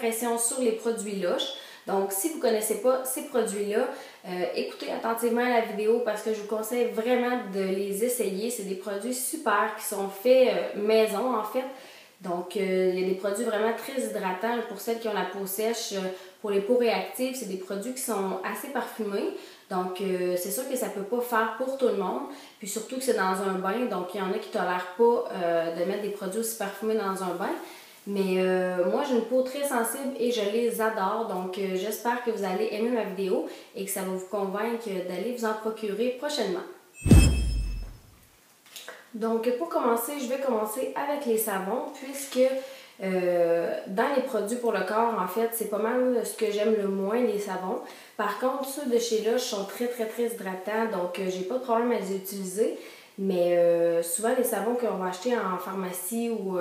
pression sur les produits Lush. Donc, si vous ne connaissez pas ces produits-là, écoutez attentivement la vidéo parce que je vous conseille vraiment de les essayer. C'est des produits super qui sont faits maison en fait. Donc, il y a des produits vraiment très hydratants pour celles qui ont la peau sèche. Pour les peaux réactives, c'est des produits qui sont assez parfumés. Donc, c'est sûr que ça ne peut pas faire pour tout le monde. Puis surtout que c'est dans un bain. Donc, il y en a qui ne tolèrent pas de mettre des produits aussi parfumés dans un bain. Mais moi, j'ai une peau très sensible et je les adore. Donc, j'espère que vous allez aimer ma vidéo et que ça va vous convaincre d'aller vous en procurer prochainement. Donc, pour commencer, je vais commencer avec les savons puisque dans les produits pour le corps, en fait, c'est pas mal ce que j'aime le moins, les savons. Par contre, ceux de chez Lush sont très hydratants, donc j'ai pas de problème à les utiliser. Mais souvent, les savons qu'on va acheter en pharmacie ou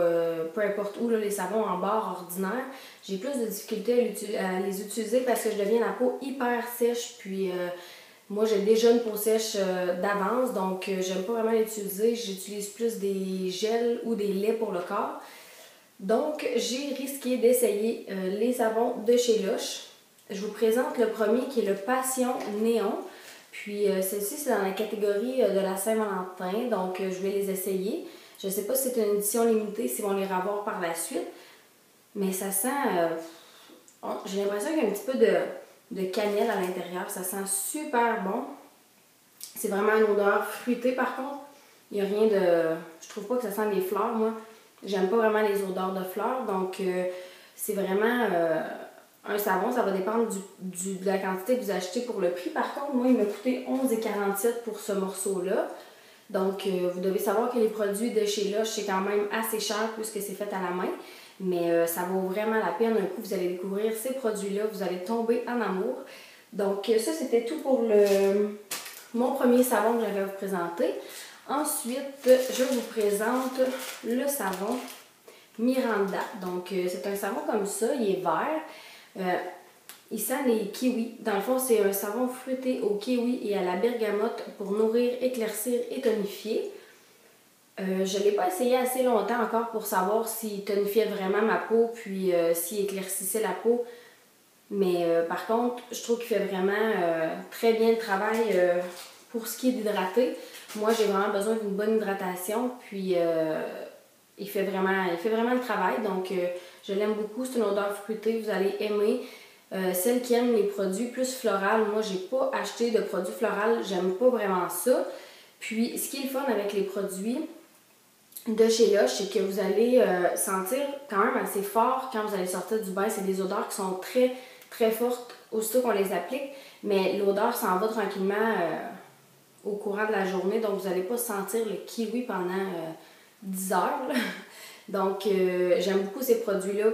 peu importe où, là, les savons en barre ordinaire, j'ai plus de difficultés à les utiliser parce que je deviens la peau hyper sèche. Puis moi, j'ai déjà une peau sèche d'avance, donc j'aime pas vraiment l'utiliser. J'utilise plus des gels ou des laits pour le corps. Donc, j'ai risqué d'essayer les savons de chez Lush. Je vous présente le premier qui est le Passion Néon. Puis celle-ci, c'est dans la catégorie de la Saint-Valentin, donc je vais les essayer. Je ne sais pas si c'est une édition limitée, s'ils vont les revoir par la suite. Mais ça sent... j'ai l'impression qu'il y a un petit peu de cannelle à l'intérieur. Ça sent super bon. C'est vraiment une odeur fruitée par contre. Il n'y a rien de... Je trouve pas que ça sent les fleurs, moi. J'aime pas vraiment les odeurs de fleurs, donc c'est vraiment un savon, ça va dépendre de la quantité que vous achetez pour le prix. Par contre, moi, il m'a coûté 11,47 pour ce morceau-là. Donc, vous devez savoir que les produits de chez Lush, c'est quand même assez cher puisque c'est fait à la main. Mais ça vaut vraiment la peine. Un coup, vous allez découvrir ces produits-là, vous allez tomber en amour. Donc, ça, c'était tout pour mon premier savon que j'avais à vous présenter. Ensuite, je vous présente le savon Miranda. Donc, c'est un savon comme ça, il est vert. Il sent les kiwis. Dans le fond, c'est un savon fruité au kiwi et à la bergamote pour nourrir, éclaircir et tonifier. Je ne l'ai pas essayé assez longtemps encore pour savoir s'il tonifiait vraiment ma peau, puis s'il éclaircissait la peau. Mais par contre, je trouve qu'il fait vraiment très bien le travail pour ce qui est d'hydrater. Moi, j'ai vraiment besoin d'une bonne hydratation, puis il fait vraiment le travail. Donc, je l'aime beaucoup. C'est une odeur fruitée, vous allez aimer. Celles qui aiment les produits plus floraux, moi, j'ai pas acheté de produits floraux, j'aime pas vraiment ça. Puis, ce qui est le fun avec les produits de chez Lush, c'est que vous allez sentir quand même assez fort quand vous allez sortir du bain. C'est des odeurs qui sont très fortes aussitôt qu'on les applique, mais l'odeur s'en va tranquillement au courant de la journée, donc vous n'allez pas sentir le kiwi pendant 10 heures. Donc, j'aime beaucoup ces produits-là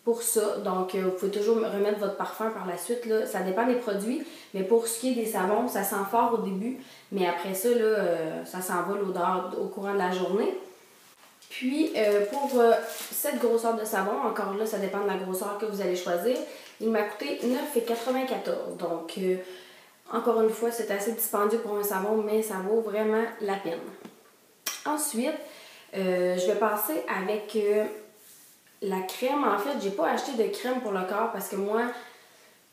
pour ça. Donc, vous pouvez toujours remettre votre parfum par la suite. Là. Ça dépend des produits, mais pour ce qui est des savons, ça sent fort au début, mais après ça, là, ça s'en va l'odeur au courant de la journée. Puis, pour cette grosseur de savon, encore là, ça dépend de la grosseur que vous allez choisir, il m'a coûté 9,94 $. Donc, encore une fois, c'est assez dispendieux pour un savon, mais ça vaut vraiment la peine. Ensuite, je vais passer avec la crème. En fait, j'ai pas acheté de crème pour le corps parce que moi,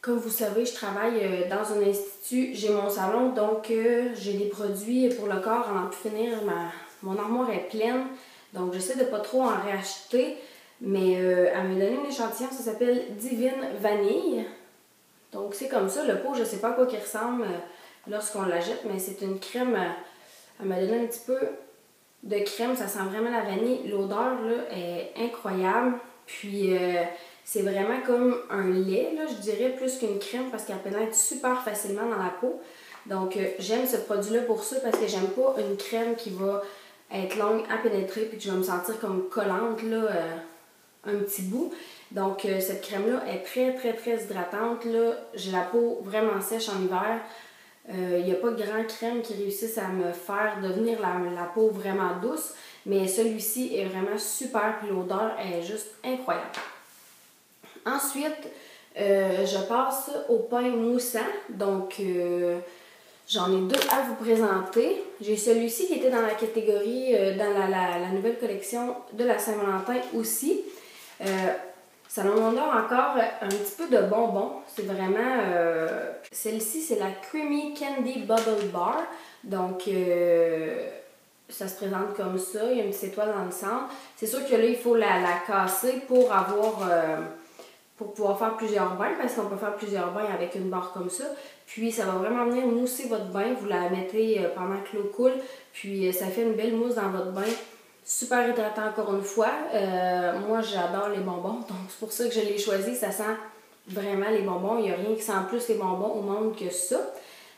comme vous savez, je travaille dans un institut, j'ai mon salon, donc j'ai des produits pour le corps à n'en plus finir. Mon armoire est pleine, donc j'essaie de pas trop en réacheter, mais elle m'a donné un échantillon, ça s'appelle Divine Vanille. Donc c'est comme ça, le pot, je sais pas à quoi il ressemble lorsqu'on la jette, mais c'est une crème, elle m'a donné un petit peu de crème, ça sent vraiment la vanille. L'odeur là est incroyable, puis c'est vraiment comme un lait, là, je dirais, plus qu'une crème parce qu'elle pénètre super facilement dans la peau. Donc j'aime ce produit-là pour ça parce que j'aime pas une crème qui va être longue à pénétrer puis que je vais me sentir comme collante là, un petit bout. Donc cette crème-là est très hydratante. J'ai la peau vraiment sèche en hiver. Il n'y a pas de grand crème qui réussisse à me faire devenir la peau vraiment douce. Mais celui-ci est vraiment super puis l'odeur est juste incroyable. Ensuite, je passe au pain moussant. Donc, j'en ai deux à vous présenter. J'ai celui-ci qui était dans la catégorie, dans la nouvelle collection de la Saint-Valentin aussi. Ça a une odeur encore un petit peu de bonbon. C'est vraiment... celle-ci, c'est la Creamy Candy Bubble Bar. Donc, ça se présente comme ça. Il y a une petite étoile dans le centre. C'est sûr que là, il faut la casser pour avoir... pour pouvoir faire plusieurs bains, parce qu'on peut faire plusieurs bains avec une barre comme ça. Puis, ça va vraiment venir mousser votre bain. Vous la mettez pendant que l'eau coule. Puis, ça fait une belle mousse dans votre bain. Super hydratant encore une fois. Moi, j'adore les bonbons, donc c'est pour ça que je l'ai choisi. Ça sent vraiment les bonbons. Il n'y a rien qui sent plus les bonbons au monde que ça.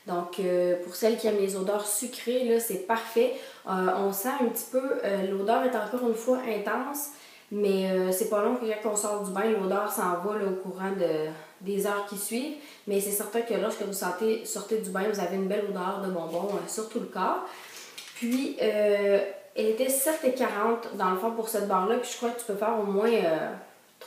Donc, pour celles qui aiment les odeurs sucrées, là, c'est parfait. On sent un petit peu, l'odeur est encore une fois intense, mais c'est pas long que quand on sort du bain, l'odeur s'en va là, au courant des heures qui suivent. Mais c'est certain que lorsque vous sortez du bain, vous avez une belle odeur de bonbons sur tout le corps. Puis, elle était 7,40 dans le fond pour cette barre-là. Puis je crois que tu peux faire au moins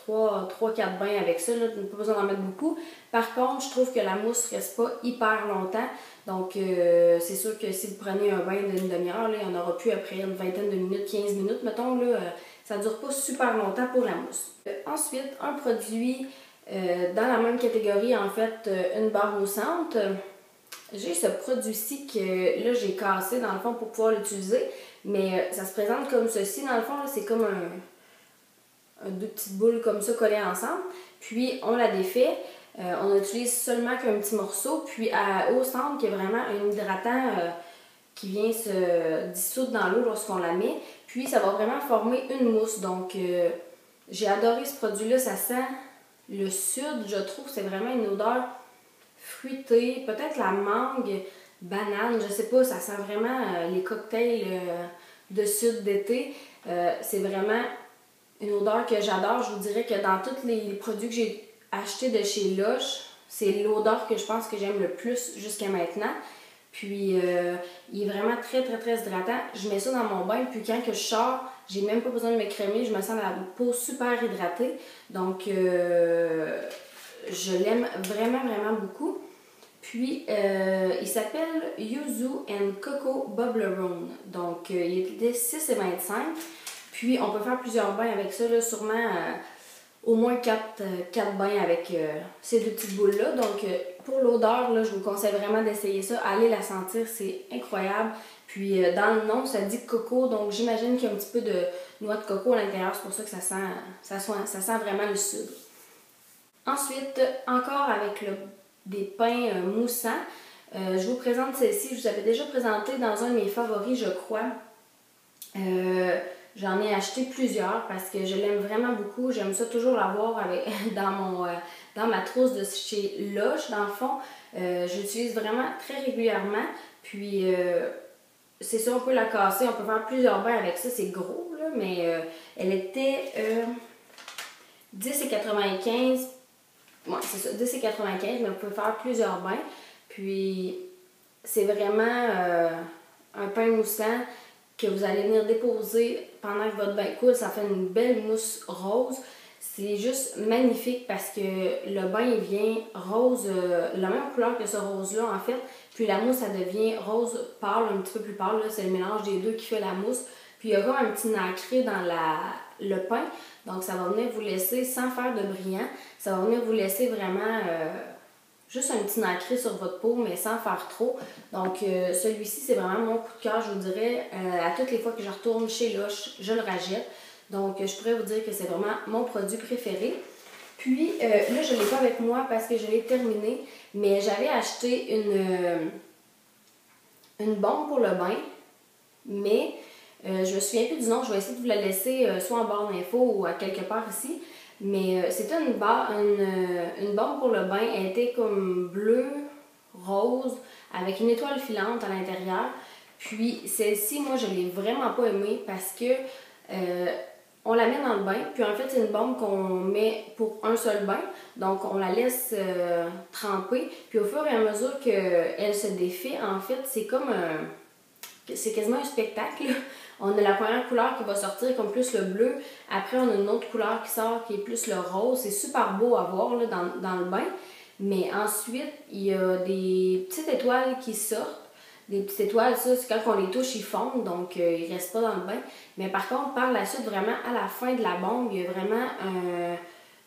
3-4 bains avec ça. Tu n'as pas besoin d'en mettre beaucoup. Par contre, je trouve que la mousse ne reste pas hyper longtemps. Donc, c'est sûr que si vous prenez un bain d'une demi-heure, il y en aura plus après une vingtaine de minutes, 15 minutes, mettons. Là, ça ne dure pas super longtemps pour la mousse. Ensuite, un produit dans la même catégorie, en fait, une barre moussante. J'ai ce produit-ci que là, j'ai cassé dans le fond pour pouvoir l'utiliser. Mais ça se présente comme ceci. Dans le fond, c'est comme deux petites boules comme ça collées ensemble. Puis, on la défait. On utilise seulement qu'un petit morceau. Puis, au centre, il y a vraiment un hydratant qui vient se dissoudre dans l'eau lorsqu'on la met. Puis, ça va vraiment former une mousse. Donc, j'ai adoré ce produit-là. Ça sent le sud, je trouve. C'est vraiment une odeur fruitée. Peut-être la mangue, banane, je sais pas. Ça sent vraiment les cocktails de sud d'été. C'est vraiment une odeur que j'adore. Je vous dirais que dans tous les produits que j'ai achetés de chez Lush, c'est l'odeur que je pense que j'aime le plus jusqu'à maintenant. Puis, il est vraiment très, très, très hydratant. Je mets ça dans mon bain, puis quand que je sors, j'ai même pas besoin de me crémer. Je me sens la peau super hydratée. Donc, je l'aime vraiment, vraiment beaucoup. Puis, il s'appelle Yuzu and Coco Bubblerone. Donc, il était 6,25 $. Puis, on peut faire plusieurs bains avec ça, là, sûrement au moins 4 bains avec ces deux petites boules-là. Donc, pour l'odeur, là, je vous conseille vraiment d'essayer ça. Allez la sentir, c'est incroyable. Puis, dans le nom, ça dit coco, donc j'imagine qu'il y a un petit peu de noix de coco à l'intérieur. C'est pour ça que ça sent vraiment le sud. Ensuite, encore avec des pains moussants, je vous présente celle-ci. Je vous avais déjà présenté dans un de mes favoris, je crois. J'en ai acheté plusieurs parce que je l'aime vraiment beaucoup. J'aime ça toujours l'avoir dans ma trousse de chez Lush, dans le fond. J'utilise vraiment très régulièrement. Puis, c'est ça, on peut la casser. On peut faire plusieurs bains avec ça. C'est gros, là, mais elle était 10,95 $. Ouais, c'est ça, 10,95 $, mais on peut faire plusieurs bains. Puis, c'est vraiment un pain moussant que vous allez venir déposer pendant que votre bain coule. Ça fait une belle mousse rose. C'est juste magnifique parce que le bain, il vient rose, la même couleur que ce rose-là, en fait. Puis la mousse, ça devient rose pâle, un petit peu plus pâle. C'est le mélange des deux qui fait la mousse. Puis il y a comme un petit nacré dans le pain. Donc, ça va venir vous laisser, sans faire de brillant, ça va venir vous laisser vraiment juste un petit nacré sur votre peau, mais sans faire trop. Donc, celui-ci, c'est vraiment mon coup de cœur, je vous dirais. À toutes les fois que je retourne chez Lush, je le rachète. Donc, je pourrais vous dire que c'est vraiment mon produit préféré. Puis, là, je ne l'ai pas avec moi parce que je l'ai terminé, mais j'avais acheté une bombe pour le bain, mais je me souviens plus du nom. Je vais essayer de vous la laisser soit en barre d'infos ou à quelque part ici. Mais c'était une bombe pour le bain. Elle était comme bleue, rose, avec une étoile filante à l'intérieur. Puis celle-ci, moi, je ne l'ai vraiment pas aimée parce que on la met dans le bain. Puis en fait, c'est une bombe qu'on met pour un seul bain. Donc, on la laisse tremper. Puis au fur et à mesure qu'elle se défait, en fait, c'est quasiment un spectacle. On a la première couleur qui va sortir comme plus le bleu. Après, on a une autre couleur qui sort qui est plus le rose. C'est super beau à voir là, dans le bain. Mais ensuite, il y a des petites étoiles qui sortent. Des petites étoiles, ça, c'est quand on les touche, ils fondent. Donc, ils ne restent pas dans le bain. Mais par contre, par la suite, vraiment, à la fin de la bombe, il y a vraiment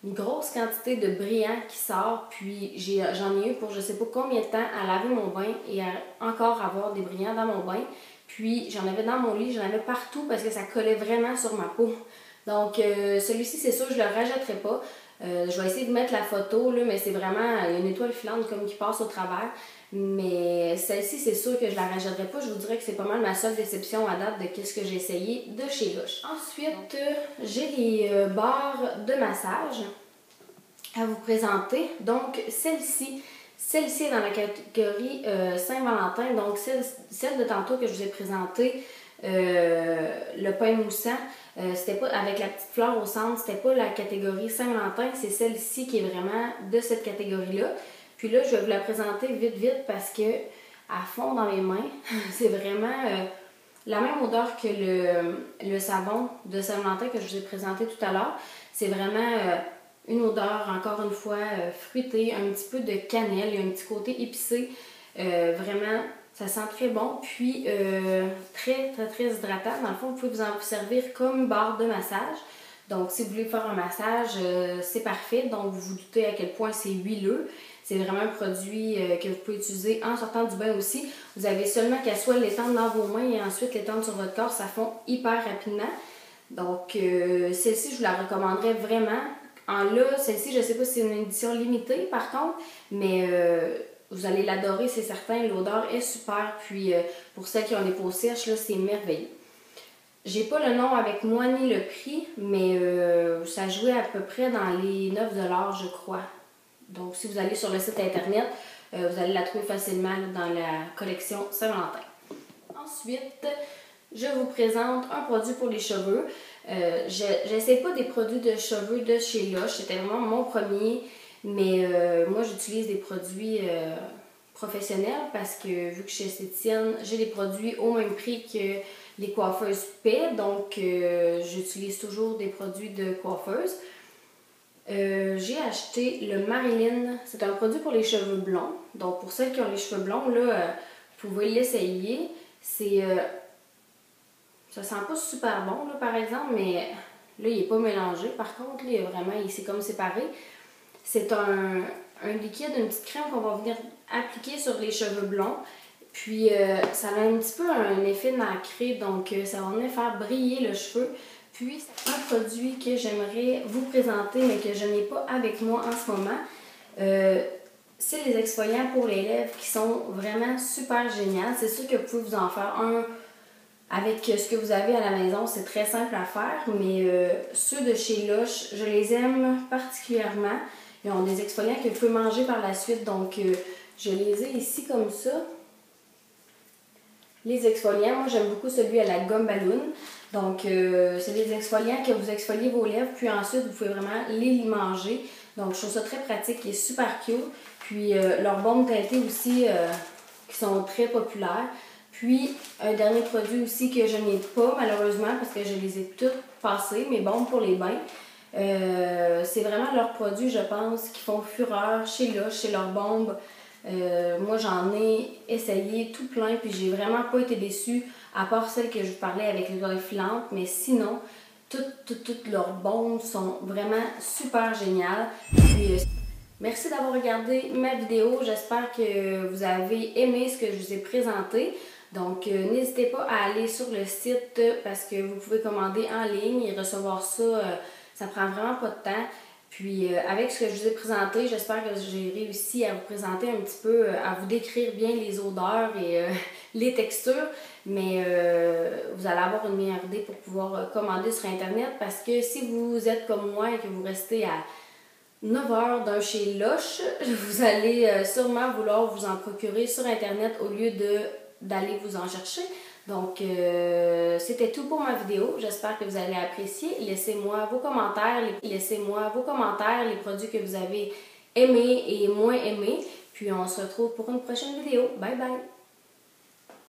une grosse quantité de brillant qui sort, puis j'en ai eu pour je sais pas combien de temps à laver mon bain et à encore avoir des brillants dans mon bain. Puis j'en avais dans mon lit, j'en avais partout parce que ça collait vraiment sur ma peau. Donc celui-ci, c'est sûr, je le rajouterai pas. Je vais essayer de mettre la photo, là, mais c'est vraiment une étoile filante comme qui passe au travers. Mais celle-ci, c'est sûr que je la rajouterai pas. Je vous dirais que c'est pas mal ma seule déception à date de ce que j'ai essayé de chez Lush. Ensuite, j'ai les barres de massage à vous présenter. Donc, celle-ci est dans la catégorie Saint-Valentin. Donc, celle de tantôt que je vous ai présentée, le pain moussant, c'était pas avec la petite fleur au centre, c'était pas la catégorie Saint-Valentin, c'est celle-ci qui est vraiment de cette catégorie-là. Puis là, je vais vous la présenter vite parce que à fond dans mes mains, c'est vraiment la même odeur que le savon de Saint-Valentin que je vous ai présenté tout à l'heure. C'est vraiment une odeur, encore une fois, fruitée, un petit peu de cannelle, il y a un petit côté épicé. Vraiment, ça sent très bon. Puis, très hydratant. Dans le fond, vous pouvez vous en servir comme barre de massage. Donc, si vous voulez faire un massage, c'est parfait. Donc, vous vous doutez à quel point c'est huileux. C'est vraiment un produit que vous pouvez utiliser en sortant du bain aussi. Vous avez seulement qu'à soit l'étendre dans vos mains et ensuite l'étendre sur votre corps. Ça fond hyper rapidement. Donc, celle-ci, je vous la recommanderais vraiment. Celle-ci, je ne sais pas si c'est une édition limitée par contre, mais vous allez l'adorer, c'est certain. L'odeur est super. Puis, pour celles qui ont les peaux sèches, là, c'est merveilleux. J'ai pas le nom avec moi ni le prix, mais ça jouait à peu près dans les 9 $ je crois. Donc, si vous allez sur le site internet, vous allez la trouver facilement dans la collection Saint-Valentin. Ensuite, je vous présente un produit pour les cheveux. Je n'essaie pas des produits de cheveux de chez Lush, c'était vraiment mon premier, mais moi j'utilise des produits professionnels parce que vu que je suis esthéticienne, j'ai des produits au même prix que les coiffeuses paient, donc j'utilise toujours des produits de coiffeuses. J'ai acheté le Marilyn, c'est un produit pour les cheveux blonds. Donc pour celles qui ont les cheveux blonds, là, vous pouvez l'essayer. Ça sent pas super bon là, par exemple, mais là il n'est pas mélangé. Par contre, là, c'est comme séparé. C'est un liquide, une petite crème qu'on va venir appliquer sur les cheveux blonds. Puis ça a un petit peu un effet nacré, donc ça va venir faire briller le cheveu. Puis, c'est un produit que j'aimerais vous présenter, mais que je n'ai pas avec moi en ce moment. C'est les exfoliants pour les lèvres qui sont vraiment super géniaux. C'est sûr que vous pouvez vous en faire un avec ce que vous avez à la maison. C'est très simple à faire, mais ceux de chez Lush, je les aime particulièrement. Ils ont des exfoliants que vous pouvez manger par la suite, donc je les ai ici comme ça. Les exfoliants, moi j'aime beaucoup celui à la gomme ballon. Donc c'est des exfoliants que vous exfoliez vos lèvres, puis ensuite vous pouvez vraiment les manger. Donc je trouve ça très pratique, il est super cute. Puis leurs baumes teintés aussi qui sont très populaires. Puis un dernier produit aussi que je n'ai pas malheureusement parce que je les ai toutes passés, mes baumes pour les bains. C'est vraiment leurs produits, je pense, qui font fureur chez Lush, chez leurs bombes. Moi j'en ai essayé tout plein puis j'ai vraiment pas été déçue à part celle que je vous parlais avec les oreilles filantes, mais sinon toutes leurs bombes sont vraiment super géniales. Puis, merci d'avoir regardé ma vidéo, j'espère que vous avez aimé ce que je vous ai présenté. Donc n'hésitez pas à aller sur le site parce que vous pouvez commander en ligne et recevoir ça, ça prend vraiment pas de temps. Puis avec ce que je vous ai présenté, j'espère que j'ai réussi à vous présenter un petit peu, à vous décrire bien les odeurs et les textures. Mais vous allez avoir une meilleure idée pour pouvoir commander sur Internet parce que si vous êtes comme moi et que vous restez à 9 heures d'un chez Lush, vous allez sûrement vouloir vous en procurer sur Internet au lieu d'aller vous en chercher. Donc, c'était tout pour ma vidéo. J'espère que vous allez apprécier. Laissez-moi vos commentaires. Les produits que vous avez aimés et moins aimés. Puis, on se retrouve pour une prochaine vidéo. Bye bye!